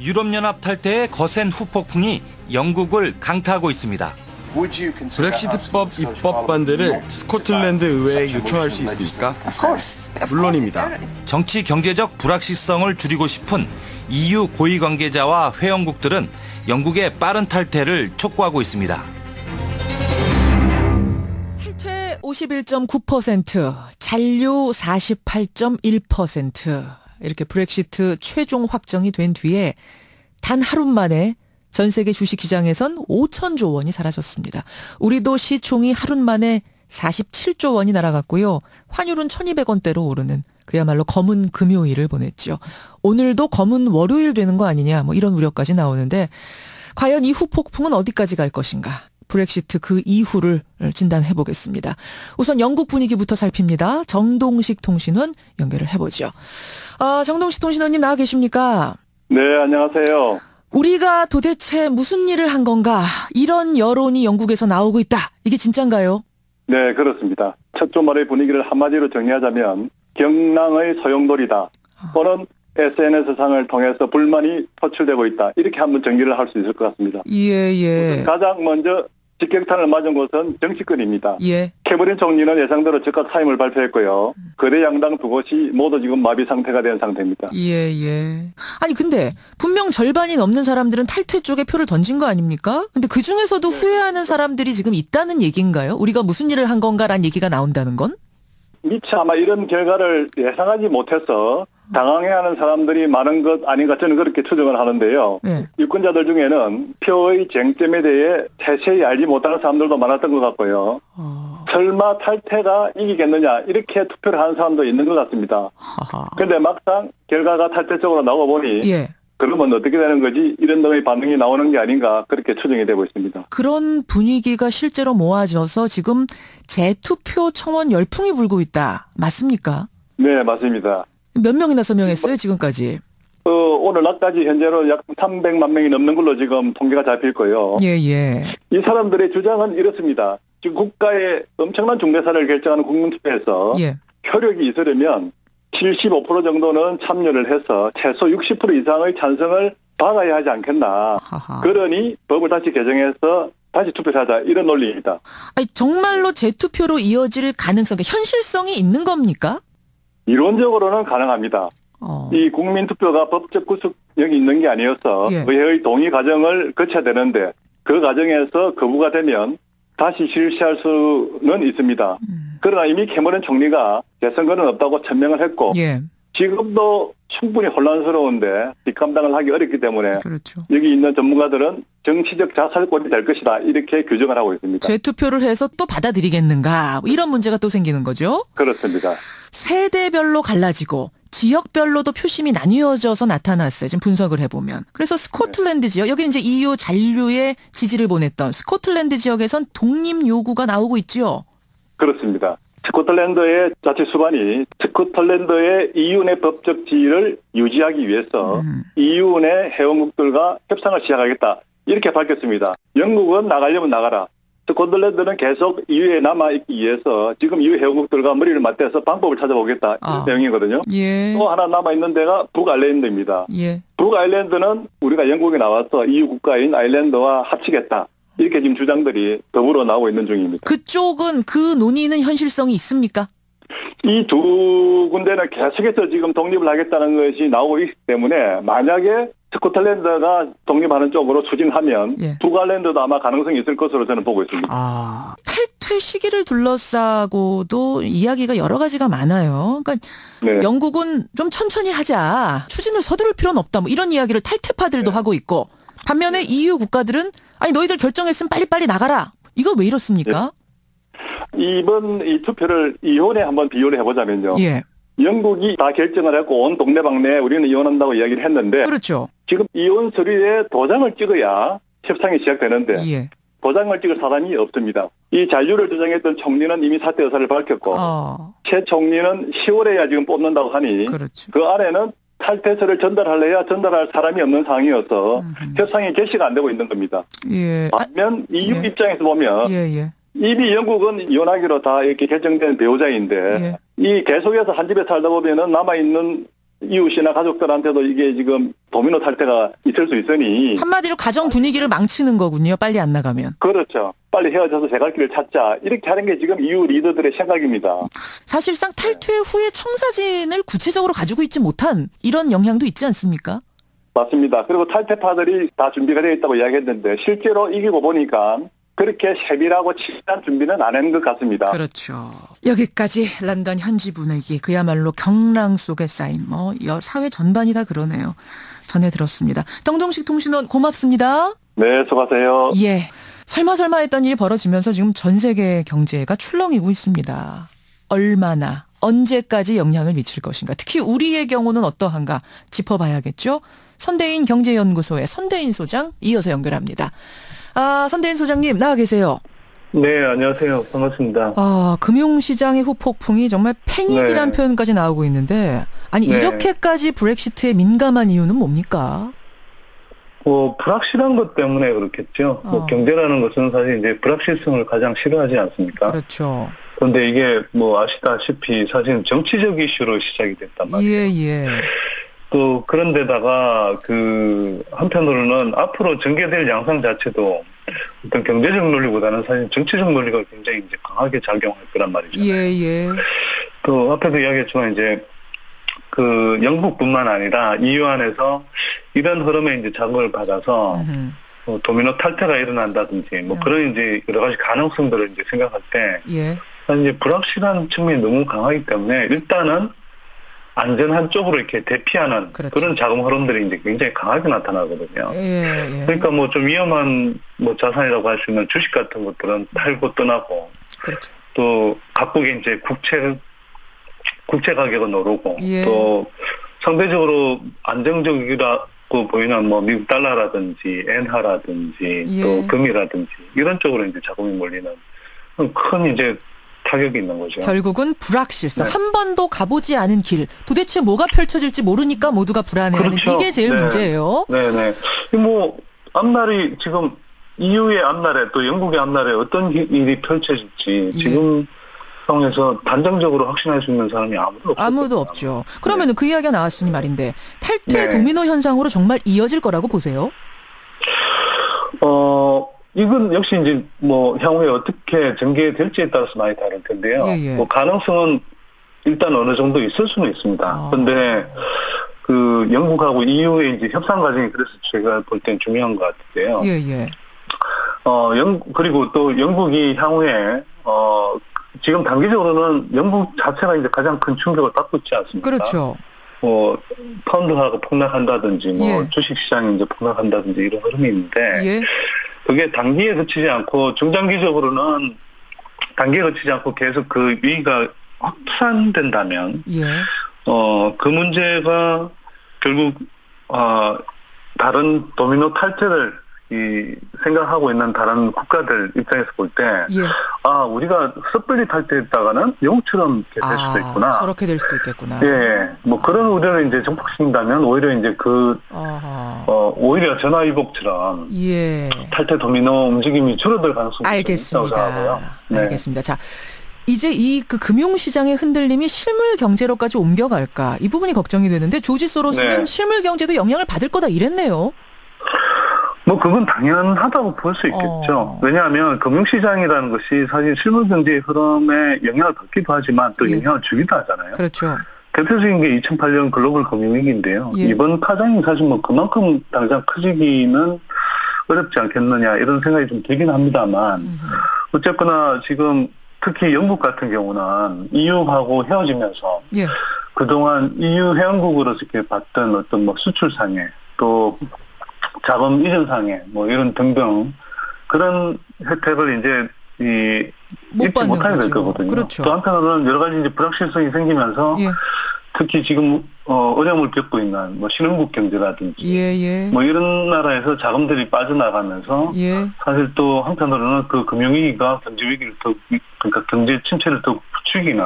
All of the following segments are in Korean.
유럽연합 탈퇴의 거센 후폭풍이 영국을 강타하고 있습니다. 브렉시트법 입법 반대를 스코틀랜드 의회에 요청할 수 있습니까? 물론입니다. 정치 경제적 불확실성을 줄이고 싶은 EU 고위 관계자와 회원국들은 영국의 빠른 탈퇴를 촉구하고 있습니다. 탈퇴 51.9%, 잔류 48.1%. 이렇게 브렉시트 최종 확정이 된 뒤에 단 하루 만에 전 세계 주식시장에선 5천조 원이 사라졌습니다. 우리도 시총이 하루 만에 47조 원이 날아갔고요. 환율은 1,200원대로 오르는 그야말로 검은 금요일을 보냈죠. 오늘도 검은 월요일 되는 거 아니냐 이런 우려까지 나오는데 과연 이 후폭풍은 어디까지 갈 것인가. 브렉시트 그 이후를 진단해 보겠습니다. 우선 영국 분위기부터 살핍니다. 정동식 통신원 연결을 해보죠. 정동식 통신원님 나와 계십니까? 네, 안녕하세요. 우리가 도대체 무슨 일을 한 건가? 이런 여론이 영국에서 나오고 있다. 이게 진짠가요? 네, 그렇습니다. 첫 주말의 분위기를 한마디로 정리하자면 경랑의 소용돌이다. 또는 SNS상을 통해서 불만이 표출되고 있다. 이렇게 한번 정리를 할 수 있을 것 같습니다. 예. 가장 먼저 직격탄을 맞은 곳은 정치권입니다. 예. 캐머런 총리는 예상대로 즉각 사임을 발표했고요. 거대 양당 두 곳이 모두 지금 마비 상태가 된 상태입니다. 예. 아니 근데 분명 절반이 넘는 사람들은 탈퇴 쪽에 표를 던진 거 아닙니까? 근데 그 중에서도 후회하는 사람들이 지금 있다는 얘기인가요? 우리가 무슨 일을 한 건가라는 얘기가 나온다는 건? 미처 아마 이런 결과를 예상하지 못해서 당황해하는 사람들이 많은 것 아닌가 저는 그렇게 추정을 하는데요. 네. 유권자들 중에는 표의 쟁점에 대해 세세히 알지 못하는 사람들도 많았던 것 같고요. 설마 탈퇴가 이기겠느냐 이렇게 투표를 하는 사람도 있는 것 같습니다. 그런데 막상 결과가 탈퇴 쪽으로 나오고 보니 그러면 어떻게 되는 거지? 이런 등의 반응이 나오는 게 아닌가 그렇게 추정이 되고 있습니다. 그런 분위기가 실제로 모아져서 지금 재투표 청원 열풍이 불고 있다. 맞습니까? 네, 맞습니다. 몇 명이나 서명했어요, 지금까지? 오늘 낮까지 현재로 약 300만 명이 넘는 걸로 지금 통계가 잡힐 거예요. 예. 이 사람들의 주장은 이렇습니다. 지금 국가의 엄청난 중대사를 결정하는 국민투표에서 효력이 있으려면 75% 정도는 참여를 해서 최소 60% 이상의 찬성을 받아야 하지 않겠나. 그러니 법을 다시 개정해서 다시 투표를 하자. 이런 논리입니다. 아니, 정말로 재투표로 이어질 가능성, 현실성이 있는 겁니까? 이론적으로는 가능합니다. 이 국민투표가 법적 구속력이 있는 게 아니어서 의회의 동의 과정을 거쳐야 되는데 그 과정에서 거부가 되면 다시 실시할 수는 있습니다. 그러나 이미 캐머런 총리가 재선거는 없다고 천명을 했고 지금도 충분히 혼란스러운데 뒷감당을 하기 어렵기 때문에 여기 있는 전문가들은 정치적 자살골이 될 것이다 이렇게 규정을 하고 있습니다. 재투표를 해서 또 받아들이겠는가 이런 문제가 또 생기는 거죠? 그렇습니다. 세대별로 갈라지고 지역별로도 표심이 나뉘어져서 나타났어요. 지금 분석을 해보면. 그래서 스코틀랜드 지역, 여기 이제 EU 잔류의 지지를 보냈던 스코틀랜드 지역에선 독립 요구가 나오고 있죠. 그렇습니다. 스코틀랜드의 자치 수반이 스코틀랜드의 EU 내 법적 지위를 유지하기 위해서 EU 내 회원국들과 협상을 시작하겠다. 이렇게 밝혔습니다. 영국은 나가려면 나가라. 스코틀랜드는 계속 EU에 남아있기 위해서 지금 EU 회원국들과 머리를 맞대서 방법을 찾아보겠다. 이런 내용이거든요. 또 하나 남아있는 데가 북아일랜드입니다. 북아일랜드는 우리가 영국에 나와서 EU 국가인 아일랜드와 합치겠다. 이렇게 지금 주장들이 더불어 나오고 있는 중입니다. 그쪽은 그 논의는 현실성이 있습니까? 이 두 군데는 계속해서 지금 독립을 하겠다는 것이 나오고 있기 때문에 만약에 스코틀랜드가 독립하는 쪽으로 추진하면 북아일랜드도 아마 가능성이 있을 것으로 저는 보고 있습니다. 탈퇴 시기를 둘러싸고도 이야기가 여러 가지가 많아요. 그러니까 영국은 좀 천천히 하자. 추진을 서두를 필요는 없다. 이런 이야기를 탈퇴파들도 하고 있고 반면에 EU 국가들은 아니 너희들 결정했으면 빨리빨리 나가라. 이거 왜 이렇습니까? 이번 이 투표를 이혼에 한번 비교를 해보자면요. 영국이 다 결정을 했고 온 동네방네 우리는 이혼한다고 이야기를 했는데 지금 이혼 서류에 도장을 찍어야 협상이 시작되는데 도장을 찍을 사람이 없습니다. 이 잔류를 주장했던 총리는 이미 사퇴 의사를 밝혔고 최 총리는 10월에야 지금 뽑는다고 하니 그 안에는 탈퇴서를 전달하려야 전달할 사람이 없는 상황이어서 협상이 개시가 안 되고 있는 겁니다. 반면 EU 입장에서 보면 이미 영국은 이혼하기로 다 이렇게 결정된 배우자인데 이 계속해서 한 집에 살다 보면은 남아있는 이웃이나 가족들한테도 이게 지금 도미노 탈퇴가 있을 수 있으니 한마디로 가정 분위기를 망치는 거군요. 빨리 안 나가면. 그렇죠. 빨리 헤어져서 제 갈 길을 찾자. 이렇게 하는 게 지금 EU 리더들의 생각입니다. 사실상 탈퇴 후에 청사진을 구체적으로 가지고 있지 못한 이런 영향도 있지 않습니까? 맞습니다. 그리고 탈퇴파들이 다 준비가 되어 있다고 이야기했는데 실제로 이기고 보니까 그렇게 세밀하고 치밀한 준비는 안 한 것 같습니다. 그렇죠. 여기까지 런던 현지 분위기 그야말로 경랑 속에 쌓인 사회 전반이 다 그러네요. 전해 들었습니다. 정동식 통신원 고맙습니다. 네, 수고하세요. 예. 설마 했던 일이 벌어지면서 지금 전 세계 경제가 출렁이고 있습니다. 얼마나 언제까지 영향을 미칠 것인가. 특히 우리의 경우는 어떠한가 짚어봐야겠죠. 선대인 경제연구소의 선대인 소장 이어서 연결합니다. 선대인 소장님 나와 계세요. 네, 안녕하세요. 반갑습니다. 금융시장의 후폭풍이 정말 패닉이라는 표현까지 나오고 있는데 아니 이렇게까지 브렉시트에 민감한 이유는 뭡니까? 불확실한 것 때문에 그렇겠죠. 경제라는 것은 사실 이제 불확실성을 가장 싫어하지 않습니까? 그렇죠. 그런데 이게 아시다시피 사실 정치적 이슈로 시작이 됐단 말이에요. 예. 또 그런데다가 한편으로는 앞으로 전개될 양상 자체도 어떤 경제적 논리보다는 사실 정치적 논리가 굉장히 이제 강하게 작용할 거란 말이잖아요. 예. 또 앞에도 이야기했지만 이제 영국뿐만 아니라 EU 안에서 이런 흐름에 이제 자극을 받아서 도미노 탈퇴가 일어난다든지 그런 이제 여러 가지 가능성들을 이제 생각할 때 사실 이제 불확실한 측면이 너무 강하기 때문에 일단은 안전한 쪽으로 이렇게 대피하는 그렇죠. 그런 자금 흐름들이 이제 굉장히 강하게 나타나거든요. 예. 그러니까 좀 위험한 자산이라고 할 수 있는 주식 같은 것들은 팔고 떠나고 그렇죠. 또 각국의 이제 국채 가격은 오르고 또 상대적으로 안정적이라고 보이는 미국 달러라든지 엔화라든지 또 금이라든지 이런 쪽으로 이제 자금이 몰리는 큰 이제 타격이 있는 거죠. 결국은 불확실성. 한 번도 가보지 않은 길. 도대체 뭐가 펼쳐질지 모르니까 모두가 불안해하는 그렇죠. 이게 제일 문제예요. 네네. 앞날이 지금 EU의 앞날에 또 영국의 앞날에 어떤 일이 펼쳐질지 지금 상황에서 단정적으로 확신할 수 있는 사람이 아무도 없죠. 그러면 그 이야기가 나왔으니 말인데 탈퇴 도미노 현상으로 정말 이어질 거라고 보세요? 이건 역시 이제 향후에 어떻게 전개될지에 따라서 많이 다를 텐데요. 가능성은 일단 어느 정도 있을 수는 있습니다. 그런데 영국하고 EU의 이제 협상 과정이 그래서 제가 볼 땐 중요한 것 같은데요. 그리고 또 영국이 향후에 지금 단기적으로는 영국 자체가 이제 가장 큰 충격을 받고 있지 않습니까? 그렇죠. 파운드화가 폭락한다든지 주식시장이 이제 폭락한다든지 이런 흐름이 있는데 그게 단기에 그치지 않고 중장기적으로는 단기에 그치지 않고 계속 그 위기가 확산된다면 그 문제가 결국 다른 도미노 탈퇴를 생각하고 있는 다른 국가들 입장에서 볼 때 우리가 섣불리 탈퇴했다가는 영국처럼 될 수도 있구나. 저렇게 될 수도 있겠구나. 그런 우려를 이제 정폭시킨다면 오히려 이제 오히려 전화위복처럼 탈퇴 도미노 움직임이 줄어들 가능성이 있다고 생각하고요. 알겠습니다. 자, 이제 그 금융시장의 흔들림이 실물 경제로까지 옮겨갈까? 이 부분이 걱정이 되는데 조지 소로스는 실물 경제도 영향을 받을 거다 이랬네요. 그건 당연하다고 볼 수 있겠죠. 왜냐하면 금융시장이라는 것이 사실 실물 경제의 흐름에 영향을 받기도 하지만 또 영향을 주기도 하잖아요. 그렇죠. 대표적인 게 2008년 글로벌 금융위기인데요. 이번 파장이 사실 그만큼 당장 커지기는 어렵지 않겠느냐 이런 생각이 좀 들긴 합니다만 어쨌거나 지금 특히 영국 같은 경우는 EU하고 헤어지면서 그동안 EU 회원국으로서 이렇게 봤던 어떤 수출상해 또 자금 이전상해 이런 등등 그런 혜택을 이제 입지 못하게 될 거거든요. 그렇죠. 또 한편으로는 여러 가지 이제 불확실성이 생기면서 특히 지금 어려움을 겪고 있는 신흥국 경제라든지 이런 나라에서 자금들이 빠져나가면서 사실 또 한편으로는 그 금융위기가 경제위기를 그러니까 경제 침체를 더 부추기는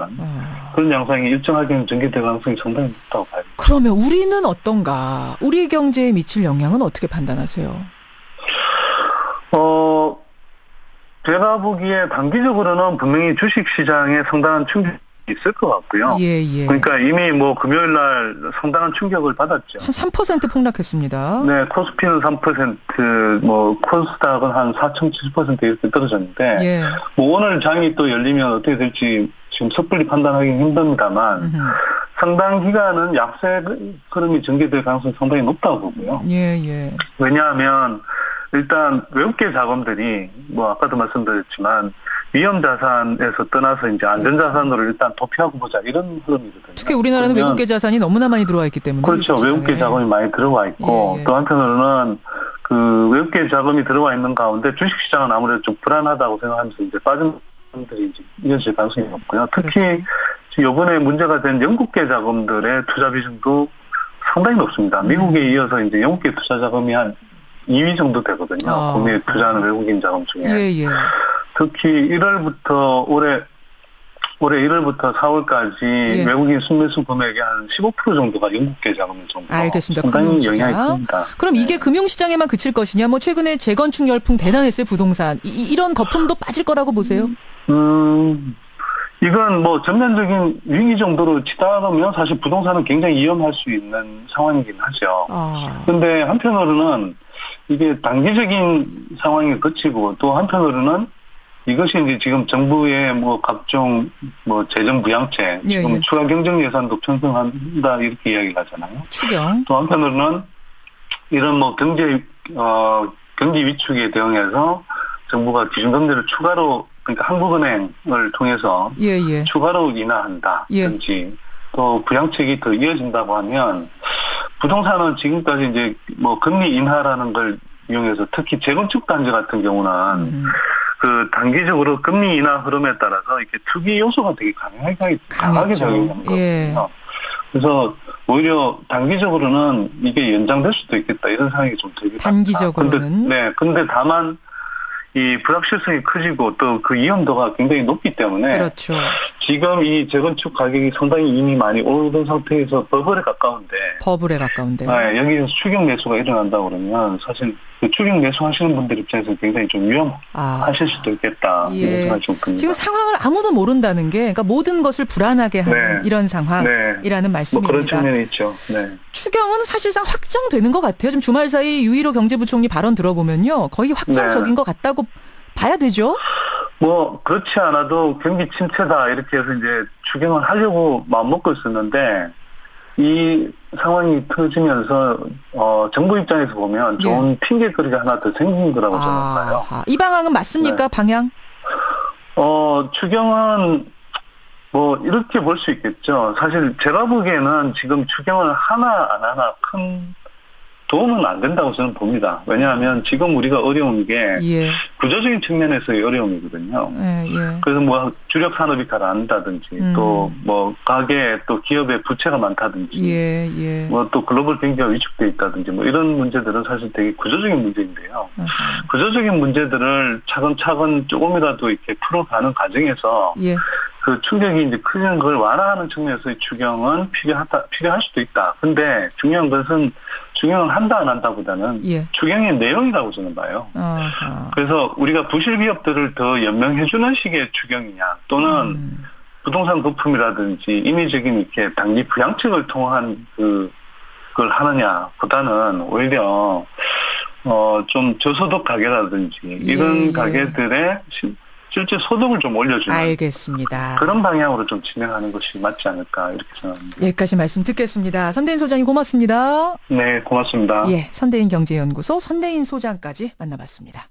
그런 양상이 일정하게 전개될 가능성이 상당히 높다고 봐요. 그러면 우리는 어떤가? 우리 경제에 미칠 영향은 어떻게 판단하세요? 제가 보기에 단기적으로는 분명히 주식시장에 상당한 충격이 있을 것 같고요. 그러니까 이미 뭐 금요일 날 상당한 충격을 받았죠. 한 3% 폭락했습니다. 네, 코스피는 3%, 뭐 코스닥은 한 4.7% 이렇게 떨어졌는데 뭐 오늘 장이 또 열리면 어떻게 될지 지금 섣불리 판단하기는 힘듭니다만 상당 기간은 약세 흐름이 전개될 가능성이 상당히 높다고 보고요. 왜냐하면 일단 외국계 자금들이 뭐 아까도 말씀드렸지만 위험 자산에서 떠나서 이제 안전 자산으로 일단 도피하고 보자 이런 흐름이거든요. 특히 우리나라는 외국계 자산이 너무나 많이 들어와 있기 때문에 그렇죠. 외국계 자금이 많이 들어와 있고 또 한편으로는 그 외국계 자금이 들어와 있는 가운데 주식시장은 아무래도 좀 불안하다고 생각하면서 이제 빠진 분들이 이제 이어질 가능성이 높고요. 특히 이번에 문제가 된 영국계 자금들의 투자 비중도 상당히 높습니다. 미국에 이어서 이제 영국계 투자 자금이 한 2위 정도 되거든요. 국내에 투자하는 외국인 자금 중에. 특히 1월부터 올해 1월부터 4월까지 외국인 순매수 금액의 한 15% 정도가 영국계 자금 정도. 알겠습니다. 상당히 영향이 큽니다. 그럼 이게 금융시장에만 그칠 것이냐? 뭐 최근에 재건축 열풍 대단했어요. 부동산. 이런 거품도 빠질 거라고 보세요? 이건 뭐 전면적인 위기 정도로 치닫으면 사실 부동산은 굉장히 위험할 수 있는 상황이긴 하죠. 근데 한편으로는 이게 단기적인 상황이 그치고 또 한편으로는 이것이 이제 지금 정부의 뭐 각종 뭐 재정 부양책, 지금 추가 경정 예산도 편성한다 이렇게 이야기를 하잖아요. 추경. 또 한편으로는 이런 뭐 경기 위축에 대응해서 정부가 기준금리를 추가로 그러니까 한국은행을 통해서 추가로 인하한다든지 또 부양책이 더 이어진다고 하면 부동산은 지금까지 이제 뭐 금리 인하라는 걸 이용해서 특히 재건축 단지 같은 경우는 그 단기적으로 금리 인하 흐름에 따라서 이렇게 투기 요소가 되게 강하게 작용하는 거거든요. 그래서 오히려 단기적으로는 이게 연장될 수도 있겠다 이런 생각이 좀 들긴 합니다. 단기적으로는. 근데 다만 이 불확실성이 커지고 또 그 위험도가 굉장히 높기 때문에 지금 이 재건축 가격이 상당히 이미 많이 오른 상태에서 버블에 가까운데 여기서 추격 매수가 일어난다고 그러면 사실 그 추격 매수 하시는 분들 입장에서 굉장히 좀 위험하실 수도 있겠다 이런 생각이 좀 듭니다. 지금 상황을 아무도 모른다는 게 그러니까 모든 것을 불안하게 하는 이런 상황이라는 말씀입니다. 뭐 그런 측면이 있죠. 추경은 사실상 확정되는 것 같아요. 지금 주말 사이 유일호 경제부총리 발언 들어보면요. 거의 확정적인 것 같다고 봐야 되죠? 뭐 그렇지 않아도 경기 침체다 이렇게 해서 이제 추경을 하려고 마음먹고 있었는데 이 상황이 터지면서 정부 입장에서 보면 좋은 핑계거리가 하나 더 생긴 거라고 저는 봐요. 이 방향은 맞습니까? 방향? 추경은 뭐 이렇게 볼 수 있겠죠. 사실 제가 보기에는 지금 추경을 하나 안 하나 큰 도움은 안 된다고 저는 봅니다. 왜냐하면 지금 우리가 어려운 게 구조적인 측면에서의 어려움이거든요. 그래서 뭐 주력 산업이 가라앉는다든지 또 뭐 가계 또 기업의 부채가 많다든지 뭐 또 글로벌 경기가 위축돼 있다든지 뭐 이런 문제들은 사실 되게 구조적인 문제인데요. 구조적인 문제들을 차근차근 조금이라도 이렇게 풀어가는 과정에서 그 충격이 이제 크는 걸 완화하는 측면에서의 추경은 필요할 수도 있다. 근데 중요한 것은 추경을 한다 안 한다보다는 추경의 내용이라고 저는 봐요. 그래서 우리가 부실 기업들을 더 연명해주는 식의 추경이냐 또는 부동산 거품이라든지 인위적인 이렇게 단기 부양책을 통한 그걸 하느냐보다는 오히려 좀 저소득 가게라든지 이런 가게들의 실제 소득을 좀 올려주는 알겠습니다. 그런 방향으로 좀 진행하는 것이 맞지 않을까 이렇게 생각합니다. 여기까지 말씀 듣겠습니다. 선대인 소장님 고맙습니다. 네, 고맙습니다. 선대인 경제연구소 선대인 소장까지 만나봤습니다.